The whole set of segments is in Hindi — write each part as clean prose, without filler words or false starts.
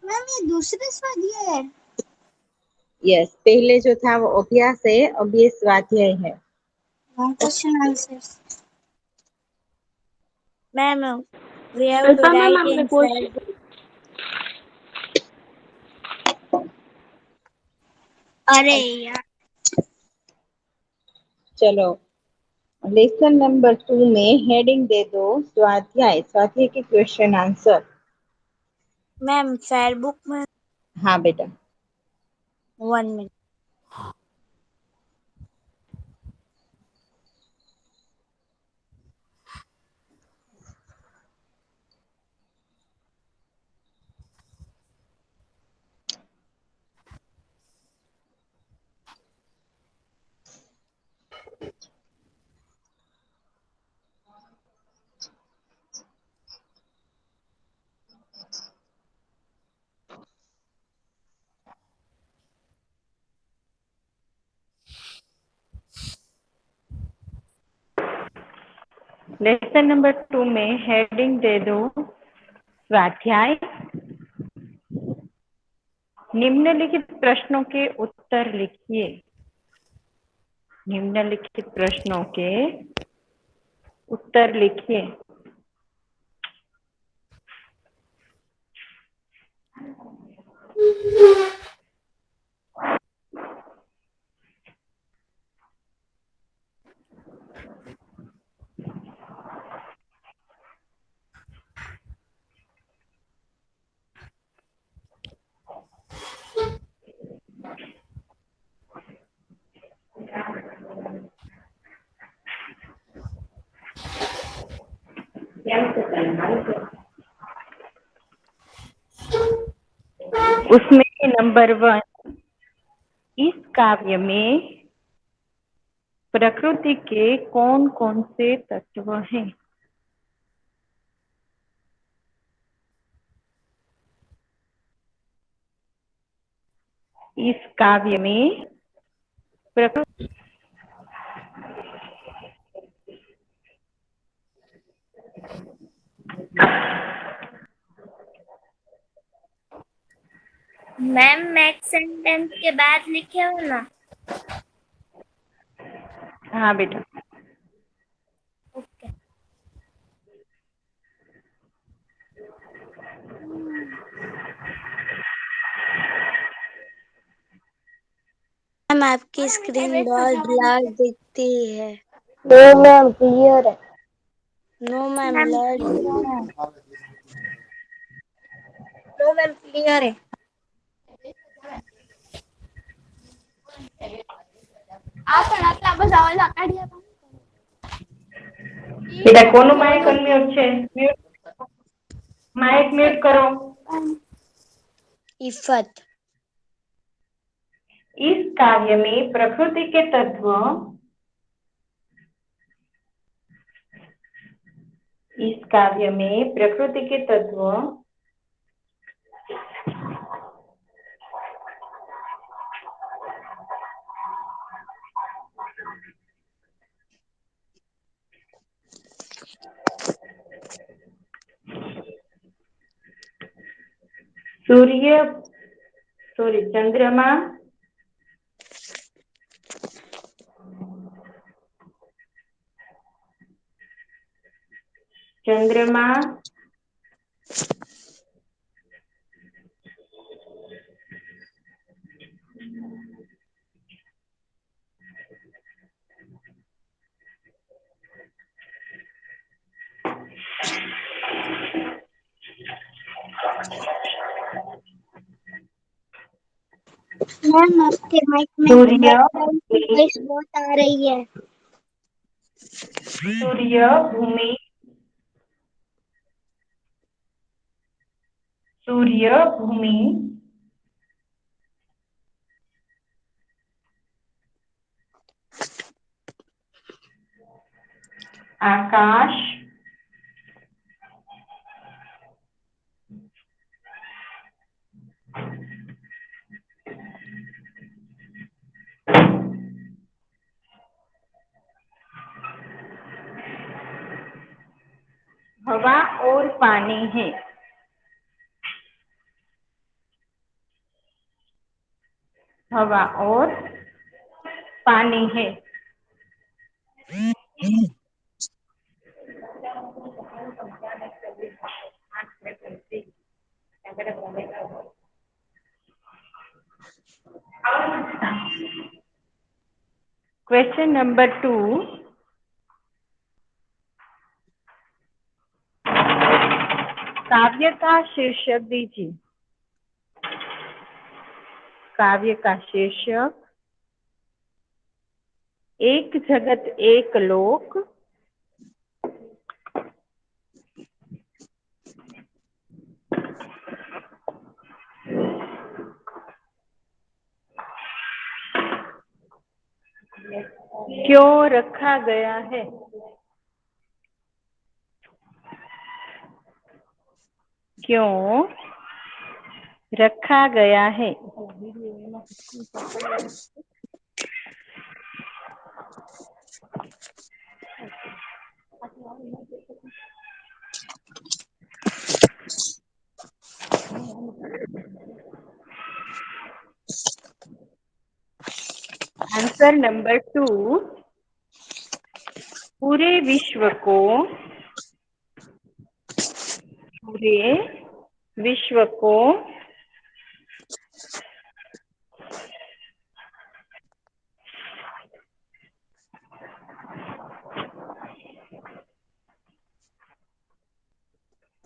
मैम ये दूसरे स्वाध्याय है। यस, पहले जो था वो अभ्यास है, अब ये स्वाध्याय है। Question answers ma'am we have to write in Fire book. अरे यार चलो, लेसन नंबर 2 में हेडिंग दे दो स्वाध्याय के question answer. Ma'am fair book में हाँ बेटा। 1 minute। लेसन नंबर 2 में हेडिंग दे दो स्वाध्याय, निम्नलिखित प्रश्नों के उत्तर लिखिए। निम्नलिखित प्रश्नों के उत्तर लिखिए। उसमें नंबर 1, इस काव्य में प्रकृति के कौन कौन से तत्व हैं? इस काव्य में प्रकृति मैम नेक्स्ट सेंटेंस के बाद लिखे हो ना। हाँ बेटा। ओके मैम आपकी स्क्रीन बहुत ब्लर दिखती है। नो मैम क्लियर है। No ma'am blur no ma'am clear है। बेटा કોનું માઇક અનમ્યુટ છે? માઇક म्यूट करो। इफत इस काव्य में प्रकृति के तत्व, इस काव्य में प्रकृति के तत्व सूर्य, सॉरी चंद्रमा, चंद्रमा, मैम आपके माइक में सूर्य, बैकग्राउंड की वॉइस बहुत आ रही है। सूर्य, भूमि, सूर्य, भूमि, आकाश, हवा और पानी है। हवा और पानी है। क्वेश्चन नंबर 2, काव्य का शीर्षक दीजिए। काव्य का शीर्षक एक जगत एक लोक, क्यों रखा गया है। क्यों रखा गया है। आंसर नंबर 2, पूरे विश्व को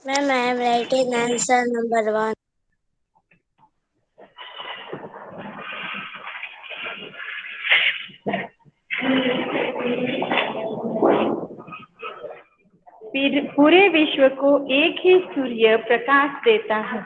Ma'am, I am writing answer number 1. फिर पूरे विश्व को एक ही सूर्य प्रकाश देता है।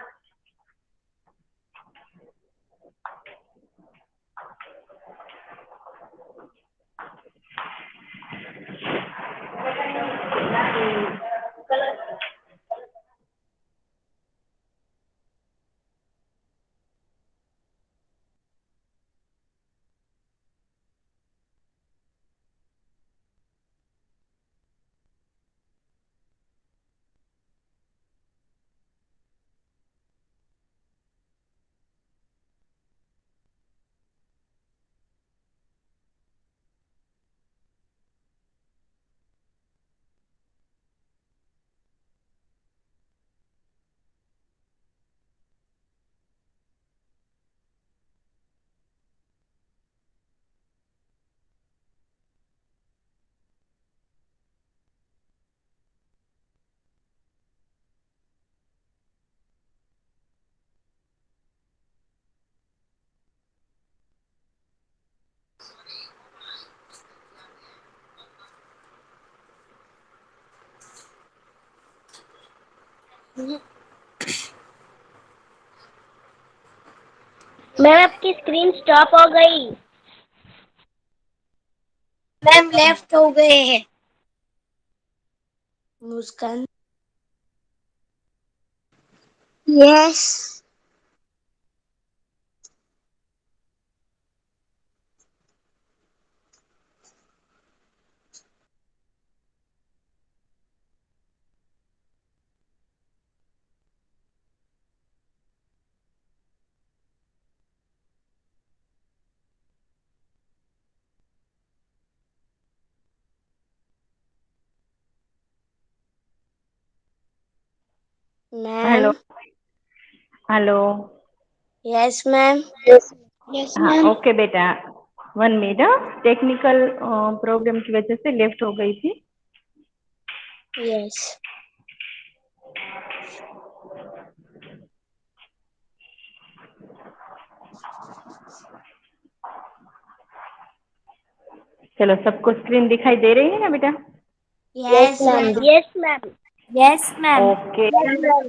मैम आपकी स्क्रीन स्टॉप हो गई। मैम लेफ्ट हो गए हैं। Muskan. Yes. Hello ma'am. Hello. Yes ma'am. Yes हाँ मैम। ओके बेटा, 1 मिनट, टेक्निकल प्रॉब्लम की वजह से लेफ्ट हो गई थी। यस। चलो, सबको स्क्रीन दिखाई दे रही है ना बेटा? Yes ma'am. Yes ma'am. Yes, ma'am. Okay. Yes ma'am.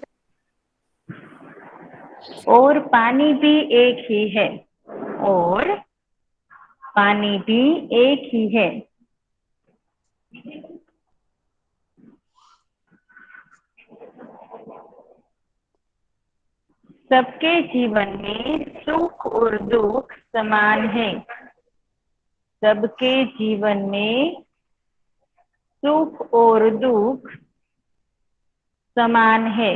और पानी भी एक ही है। और पानी भी एक ही है। सबके जीवन में सुख और दुख समान है। सबके जीवन में सुख और दुख समान है।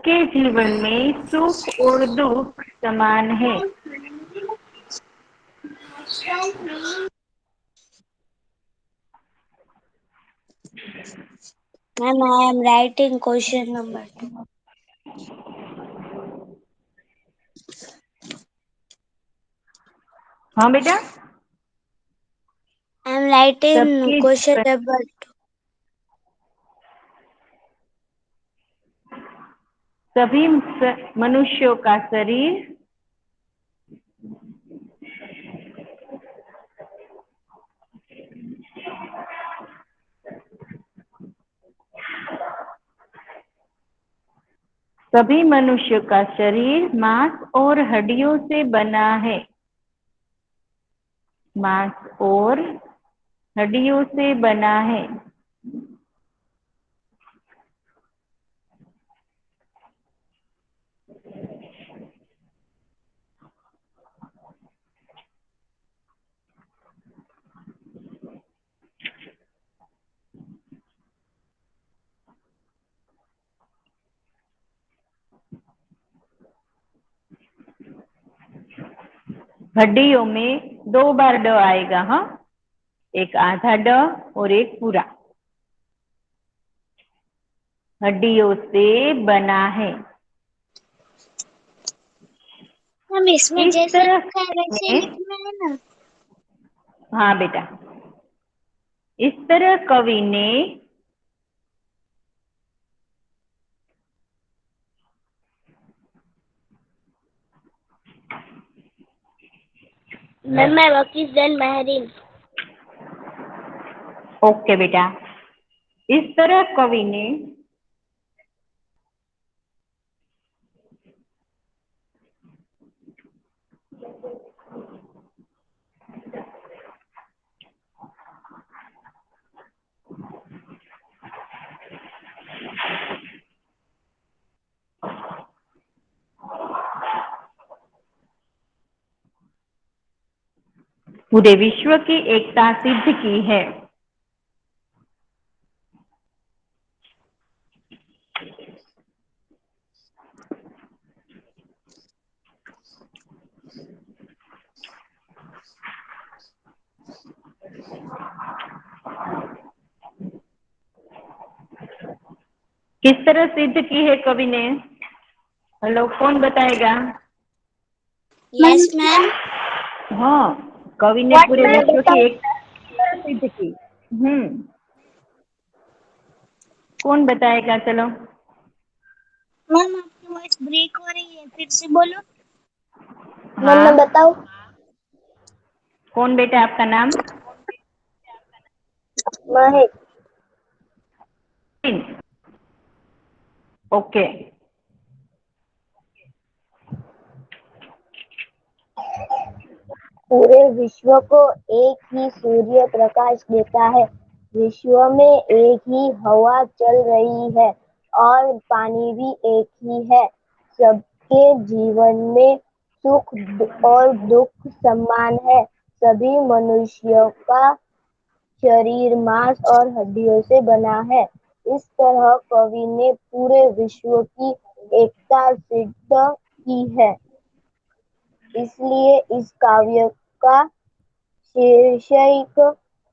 के जीवन में सुख और दुख समान है। Ma'am, I am writing question number 2. हाँ बेटा, I am writing सबके question number 2. सभी मनुष्यों का शरीर सभी मनुष्यों का शरीर मांस और हड्डियों से बना है। मांस और हड्डियों से बना है। हड्डियों में 2 बार ड आएगा। हाँ, एक आधा ड और एक पूरा। हड्डियों से बना है। मैम, इसमें इस जैसे तरह लिखा है वैसे ही में, लिखना है ना? हाँ बेटा, इस तरह कवि ने मैम, मैं वकील जैन महरीन। ओके बेटा, इस तरह कवि ने पूरे विश्व की एकता सिद्ध की है। किस तरह सिद्ध की है कवि ने? हेलो, कौन बताएगा? Yes ma'am. हाँ, कवि ने पूरे विश्व की एकता सिद्ध की। कौन बताएगा? चलो। मैम, आपकी वॉइस ब्रेक हो रही है, फिर से बोलो। मैम, मैं हाँ, बताऊं? कौन बेटा आपका नाम? महक। ओके। पूरे विश्व को एक ही सूर्य प्रकाश देता है। विश्व में एक ही हवा चल रही है और पानी भी एक ही है। सबके जीवन में सुख और दुख समान है। सभी मनुष्यों का शरीर मांस और हड्डियों से बना है। इस तरह कवि ने पूरे विश्व की एकता सिद्ध की है। इसलिए इस काव्य का शीर्षक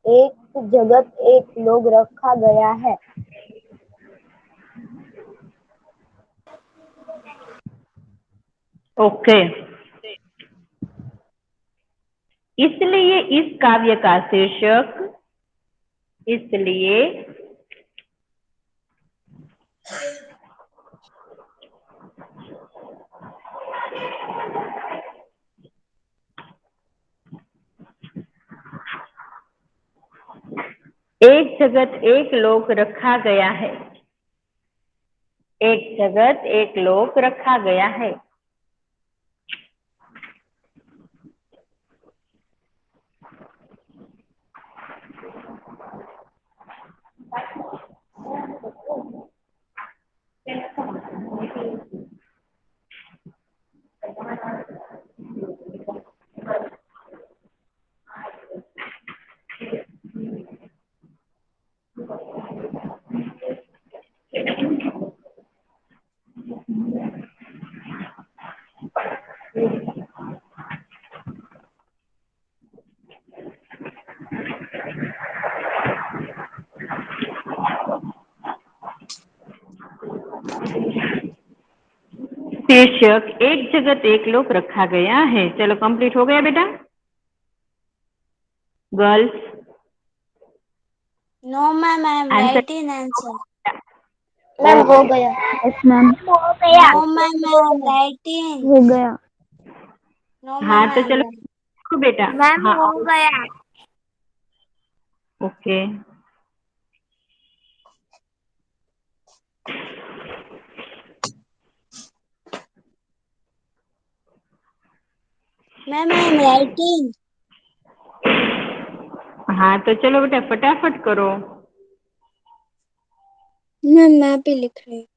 एक जगत एक लोग रखा गया है। ओके, इसलिए इस काव्य का शीर्षक इसलिए एक जगत एक लोक रखा गया है। एक जगत एक लोक रखा गया है। शीर्षक एक जगत एक लोक रखा गया है। चलो कंप्लीट हो गया बेटा girls? No, ma'am, I am answer writing answer. Ma'am हो गया। Yes ma'am. हो गया। No, ma'am, I am writing. हो गया। No, हाँ ma'am, तो I am चलो writing. बेटा। मैम हाँ हो गया। Okay. Ma'am, I am writing. हाँ तो चलो बेटा फटाफट करो। मैम मैं भी लिख रही हूँ।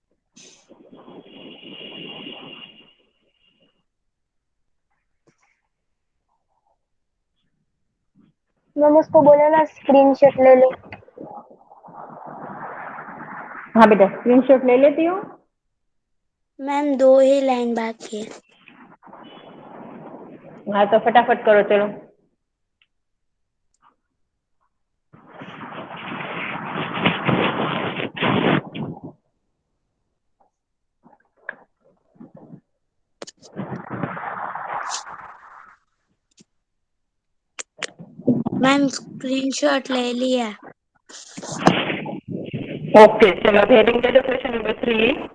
मैम उसको बोला ना स्क्रीनशॉट ले लो। हाँ बेटा स्क्रीनशॉट ले लेती हूँ। मैम 2 ही लाइन बाकी है। हाँ तो फटाफट करो चलो। मैम स्क्रीनशॉट ले लिया। ओके चलो अब हेडिंग दे दो क्वेश्चन नंबर 3।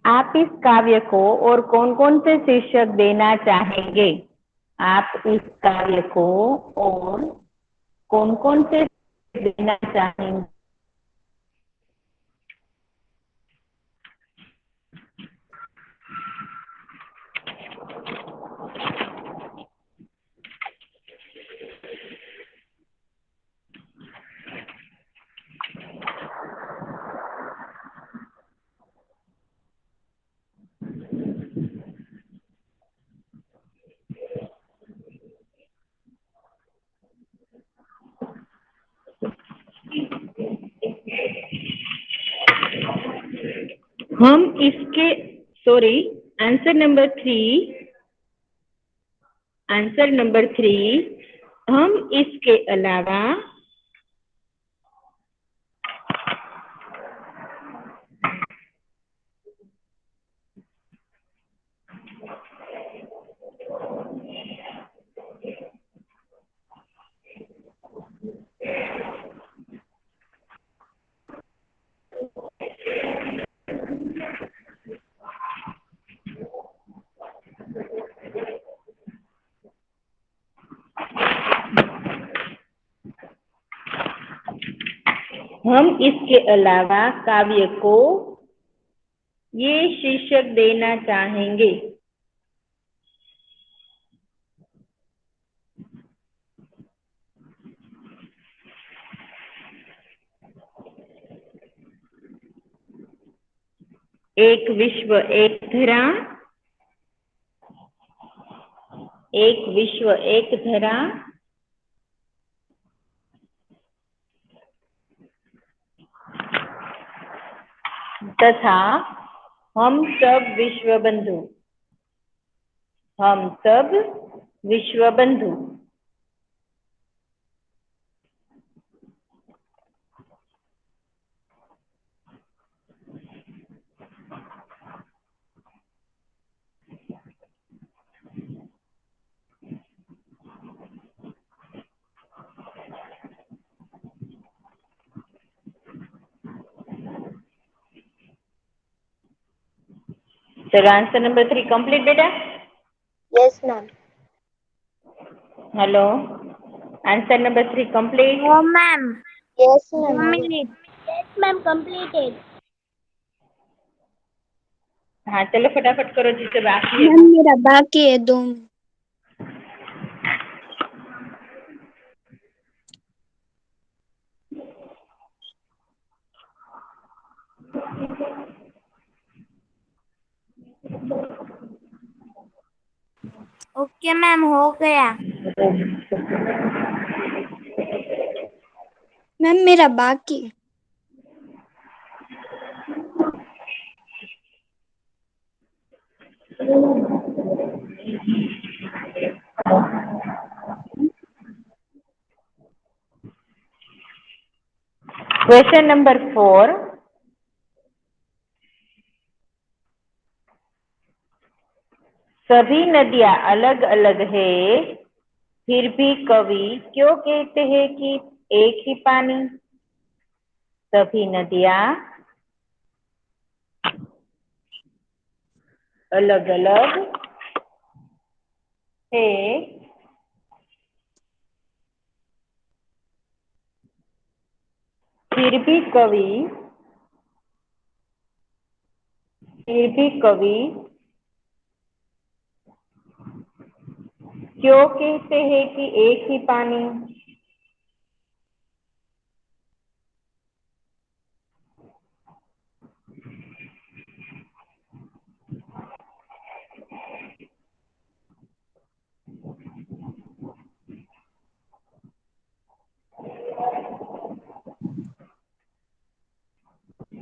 आप इस काव्य को और कौन कौन से शीर्षक देना चाहेंगे? आप इस काव्य को और कौन कौन से देना चाहेंगे? हम इसके सॉरी आंसर नंबर 3 हम इसके अलावा काव्य को ये शीर्षक देना चाहेंगे। एक विश्व एक धरा, एक विश्व एक धरा, तथा हम सब विश्व बंधु। हम सब विश्व बंधु। चलो आंसर नंबर 3 कंप्लीट बेटा. Yes, ma'am. Hello, answer number 3 complete. No, ma'am. Yes, 2 minutes. Yes, ma'am. Completed. हाँ चलो फटाफट करो जिसे बाकी है मैम वो. मेरा बाकी है 2। ओके मैम, हो गया. मैम मेरा बाकी है। Question number 4. सभी नदियां अलग अलग है, फिर भी कवि क्यों कहते हैं कि एक ही पानी? सभी नदियां अलग अलग है, फिर भी कवि क्यों कहते हैं कि एक ही पानी?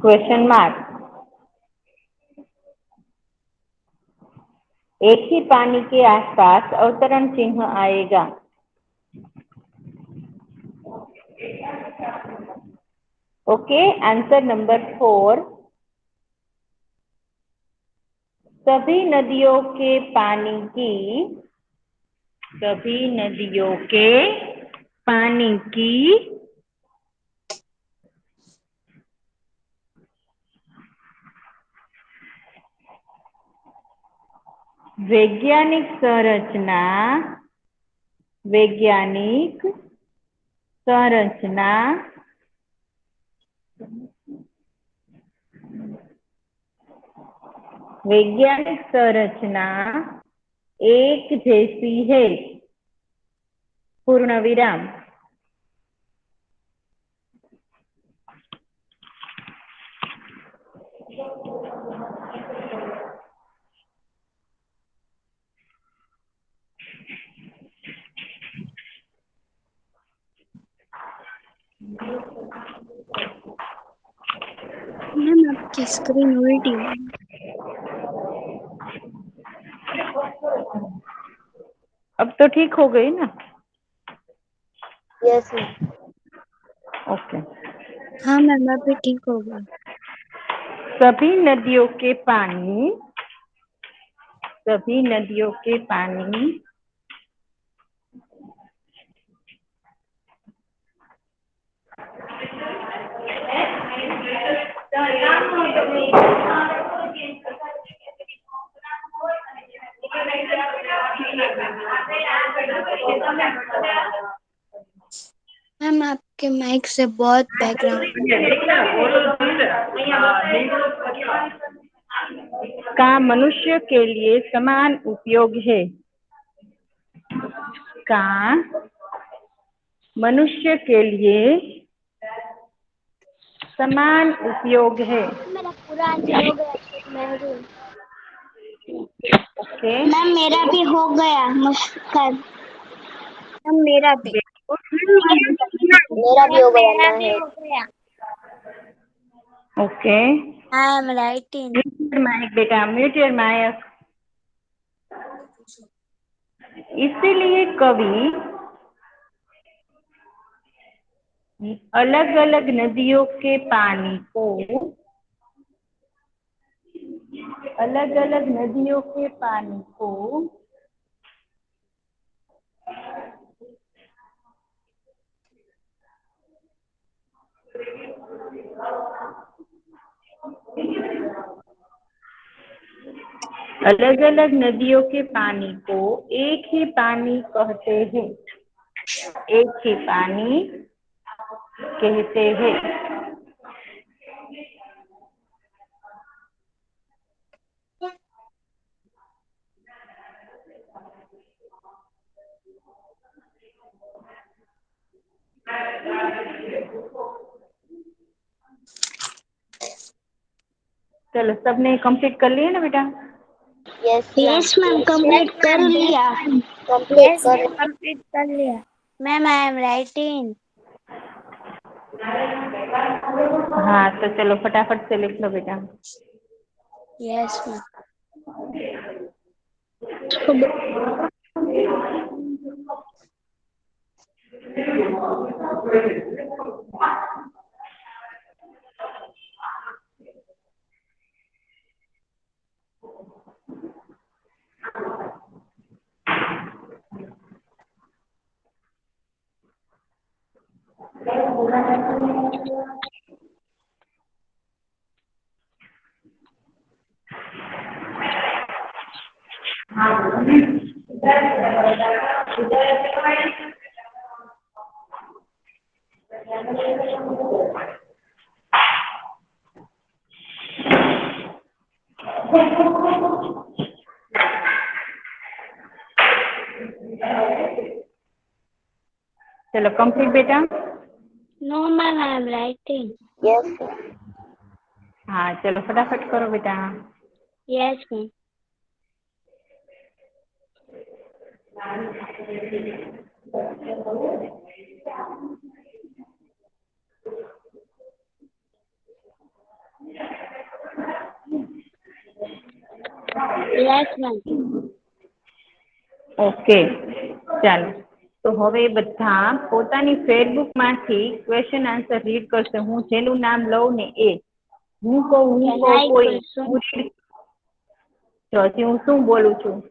Question mark. एक ही पानी के आसपास अवतरण चिन्ह आएगा. Okay, answer number 4. सभी नदियों के पानी की वैज्ञानिक संरचना एक जैसी है. पूर्ण विराम. मैम आपकी स्क्रीन उल्टी है। अब तो ठीक हो गई ना? yes, ma'am. ओके. हाँ मैम अभी ठीक हो गई। सभी नदियों के पानी मैम आपके माइक से बहुत बैकग्राउंड। का मनुष्य के लिए समान उपयोग है. का मनुष्य के लिए समान उपयोग है. मेरा पूरा आंसर हो गया. मैं ओके. मैम मेरा भी हो गया मुश्किल. मैम मेरा भी। मेरा भी हो गया. मेरा भी मैं हो गया. Okay. I am writing. Mic बेटा, म्यूट योर माइक. इसीलिए कवि अलग अलग नदियों के पानी को अलग अलग नदियों के पानी को एक ही पानी कहते हैं। एक ही पानी कहते हैं। चलो सबने कंप्लीट कर लिया ना बेटा? यस मैम कंप्लीट कर लिया। कंप्लीट यस कर। कंप्लीट कर लिया। Ma'am I am writing. हाँ तो चलो फटाफट से लिख लो बेटा। Yes ma'am. चलो कंप्लीट बेटा। No ma'am I am writing. Yes हाँ चलो फटाफट करो बेटा। Yes ma'am. Yes ma'am. Okay ચાલો તો હવે બધા પોતાની ફેસબુકમાંથી ક્વેશ્ચન આન્સર રીડ કરશે. હું જેનું નામ લઉં ને એ હું કહું Can I કોઈ question? હું read- તો હજી હું શું બોલું છું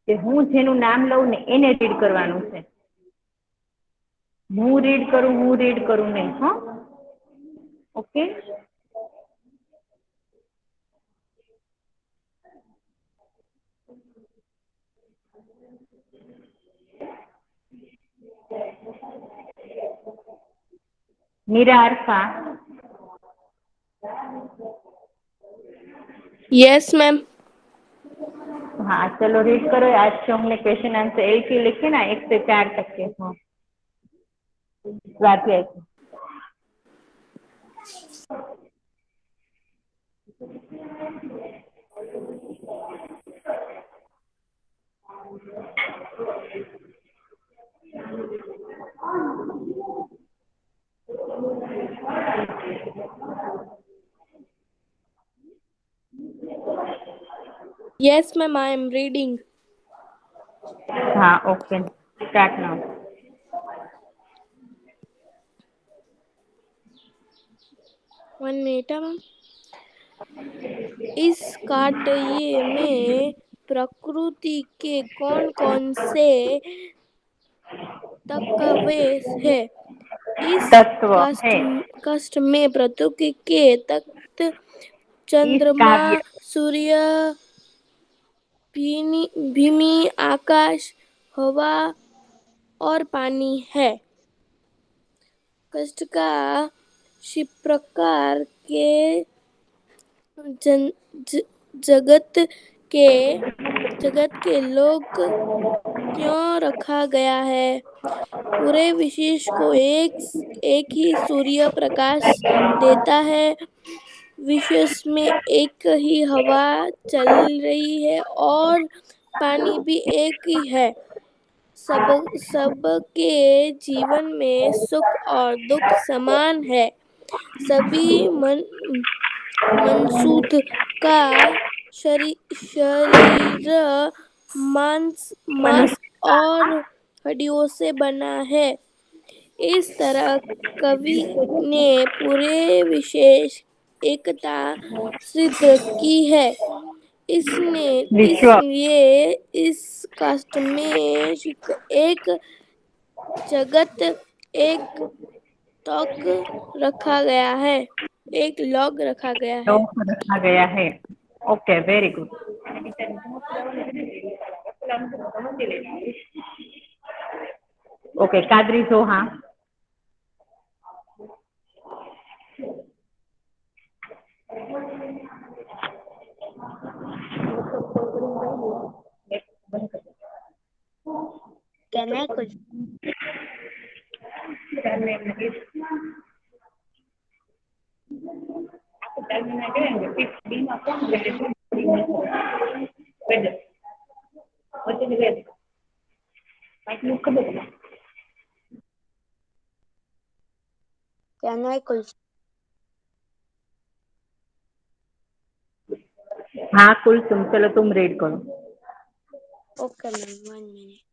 કે હું જેનું નામ લઉં ને એને રીડ કરવાનું છે. હું રીડ કરું નહીં. હા okay. Meera Arfa. Yes ma'am. हाँ चलो रीड करो. आज से हमने क्वेश्चन आंसर एक ही लिखे ना 1 से 4 तक के. हाँ स्वाध्याय के. Yes ma'am I am reading. हाँ okay start now. 1 minute ma'am. इस काटये में प्रकृति के कौन कौन से तत्व है? इस तत्व है. कष्ट में प्रकृति के तत्व इस चंद्रमा, काव्य सूर्य, भूमि, आकाश, हवा और पानी है। कष्ट का शिव प्रकार के जगत के लोग क्यों रखा गया है? पूरे विश्व को एक ही सूर्य प्रकाश देता है। विश्व में एक ही हवा चल रही है और पानी भी एक ही है। सबके जीवन में सुख और दुख समान है। सभी मनुष्य का शरीर मांस और हड्डियों से बना है। इस तरह कवि ने पूरे विशेष एकता सिद्ध की है। विश्व इसलिए इस कास्ट में एक जगत एक तक रखा गया है। एक लॉग रखा गया है। लोक रखा गया है. Okay, very good. Okay, Qadri जोहा. Can I कुछ Can I कुछ हाँ कुलसुम, चलो तुम रीड करो. Okay ma'am 1 minute.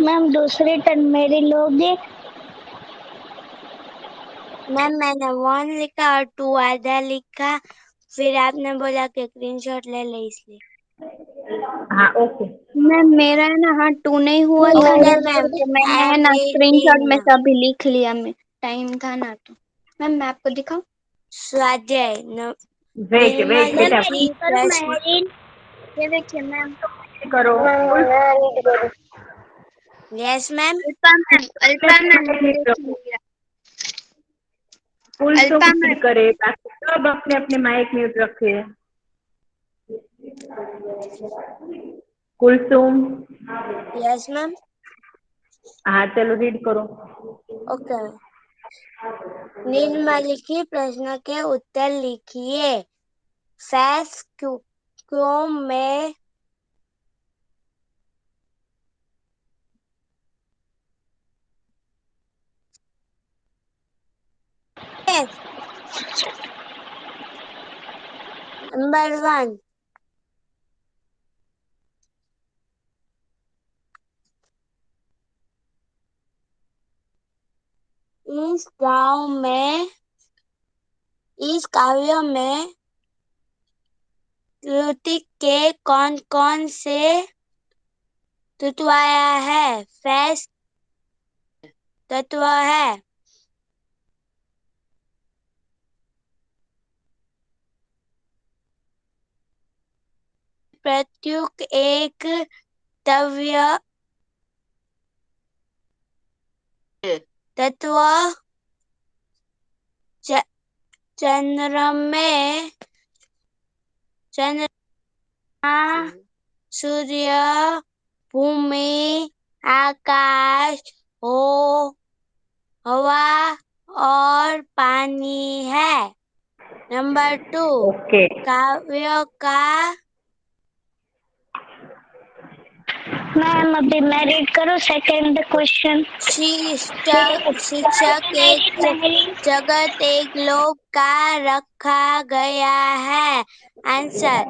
मैम दूसरी टर्न मेरी लोगे? मैम मैंने 1 लिखा और 2 आधा लिखा, फिर आपने बोला कि स्क्रीनशॉट ले ले इसलिए. हाँ ओके. मैम मेरा है ना, हाँ 2 नहीं हुआ था ना, मैम तो मैंने है ना स्क्रीनशॉट में सब लिख लिया. मैं टाइम था ना तो. मैम मैं आपको दिखाऊं? स्वाध्याय वेट वेट बेटा, ये देखिए मैम. करो. Yes ma'am. अल्पा मैम देखिए. कुलसुम अल्पा रीड मैम करे, बाकी सब अपने अपने माइक म्यूट रखे. कुलसुम. Yes ma'am. हाँ चलो रीड करो. ओके. निम्नलिखित प्रश्न के उत्तर लिखिए. फैस क्यों में नंबर 1. इस काव्य में कृति के कौन कौन से तत्व है? फैस तत्व है. प्रत्युक एक तत्व चंद्रमा, सूर्य, भूमि, आकाश, हवा और पानी है. नंबर 2. ओके. काव्य का मैम अभी मैं रीड करूँ सेकंड क्वेश्चन. शिक्षक एक जगत एक लोक का रखा गया है. आंसर.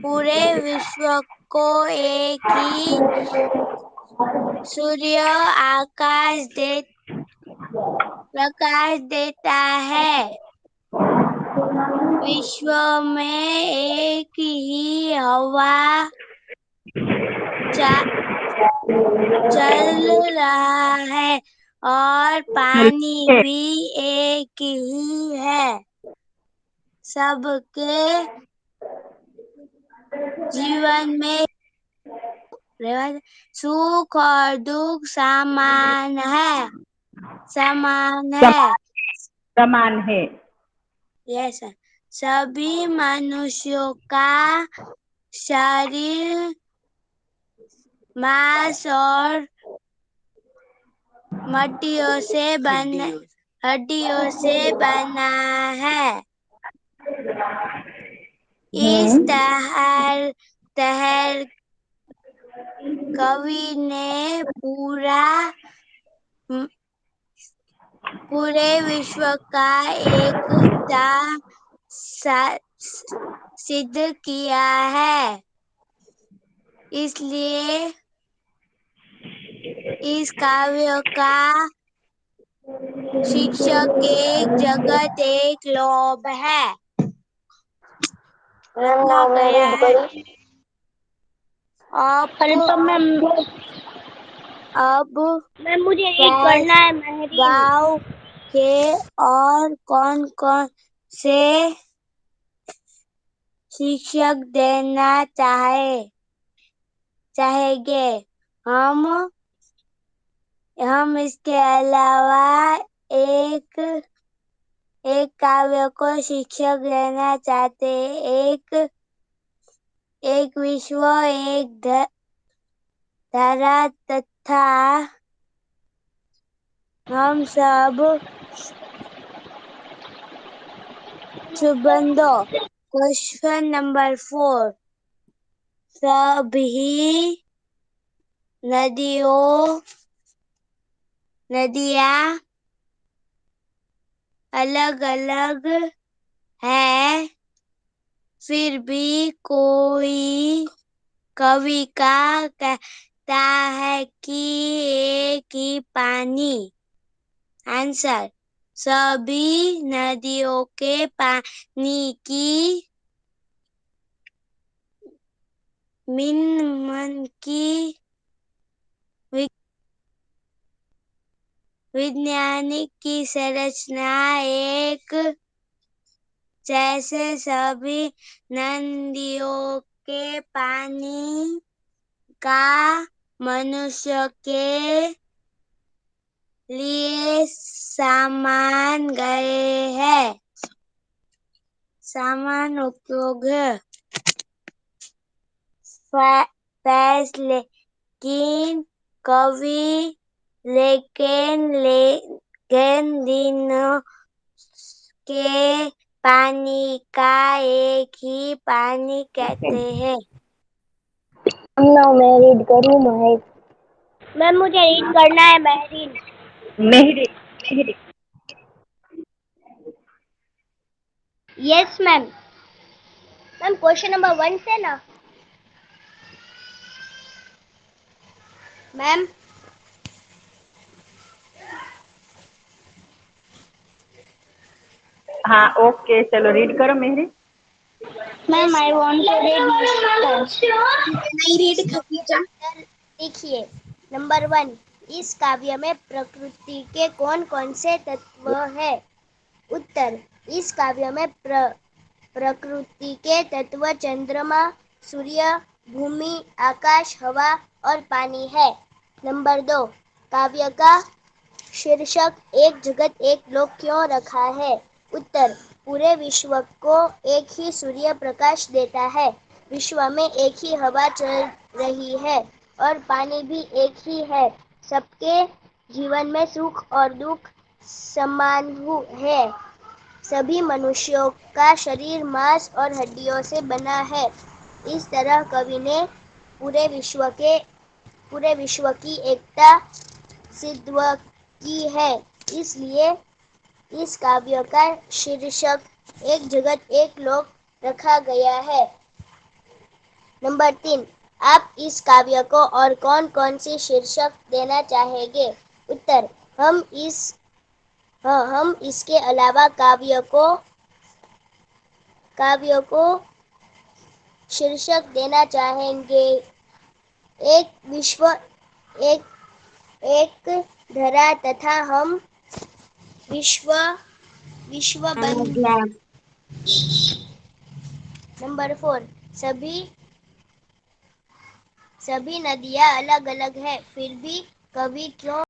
पूरे विश्व को एक ही सूर्य प्रकाश देता है. विश्व में एक ही हवा चल रहा है और पानी भी एक ही है. सबके जीवन में सुख और दुख समान है. समान है. यस. सभी मनुष्यों का शरीर मांस और हड्डियों से बना है. इस तरह कवि ने पूरे विश्व का एकता सिद्ध किया है. इसलिए इस काव्य का शीर्षक एक जगत एक लोक है. रखा गया है. आप अल्पा मैम अब मैम मुझे रीड करना है महरीन। गाँव के और कौन कौन से शिक्षक देना चाहेंगे? हम इसके अलावा एक काव्य को शिक्षक देना चाहते हैं। एक विश्व, एक धारा तथा हम सब संबंधों। क्वेश्चन नंबर 4, सभी नदियाँ अलग अलग है, फिर भी कोई कवि का कहता है कि एक ही पानी। आंसर, सभी नदियों के पानी की मन की वैज्ञानिक की संरचना एक जैसे सभी नदियों के पानी का मनुष्य के लिए समान उपयोग है। फैसले लेकिन कवि दिनों के पानी का एक ही पानी कहते हैं। now मैं रीड करूँ महेश? मैम मुझे रीड करना है महरीन। मेहरी yes ma'am. Ma'am question number 1 से ना मैम। हाँ ओके, चलो रीड करो Mehri. Ma'am I want to read. नहीं रीड खतीजा। देखिए नंबर 1, इस काव्य में प्रकृति के कौन कौन से तत्व है? उत्तर, इस काव्य में प्रकृति के तत्व चंद्रमा, सूर्य, भूमि, आकाश, हवा और पानी है। नंबर 2, काव्य का शीर्षक एक जगत एक लोक क्यों रखा है? उत्तर, पूरे विश्व को एक ही सूर्य प्रकाश देता है। विश्व में एक ही हवा चल रही है और पानी भी एक ही है। सबके जीवन में सुख और दुख समान है। सभी मनुष्यों का शरीर मांस और हड्डियों से बना है। इस तरह कवि ने पूरे विश्व की एकता सिद्ध की है। इसलिए इस काव्य का शीर्षक एक जगत एक लोक रखा गया है। नंबर 3, आप इस काव्य को और कौन कौन सी शीर्षक देना चाहेंगे? उत्तर, हम इसके अलावा काव्य को शीर्षक देना चाहेंगे। एक विश्व, एक धरा तथा हम विश्व बंधु। नंबर 4, सभी नदियाँ अलग अलग है, फिर भी कवि क्यों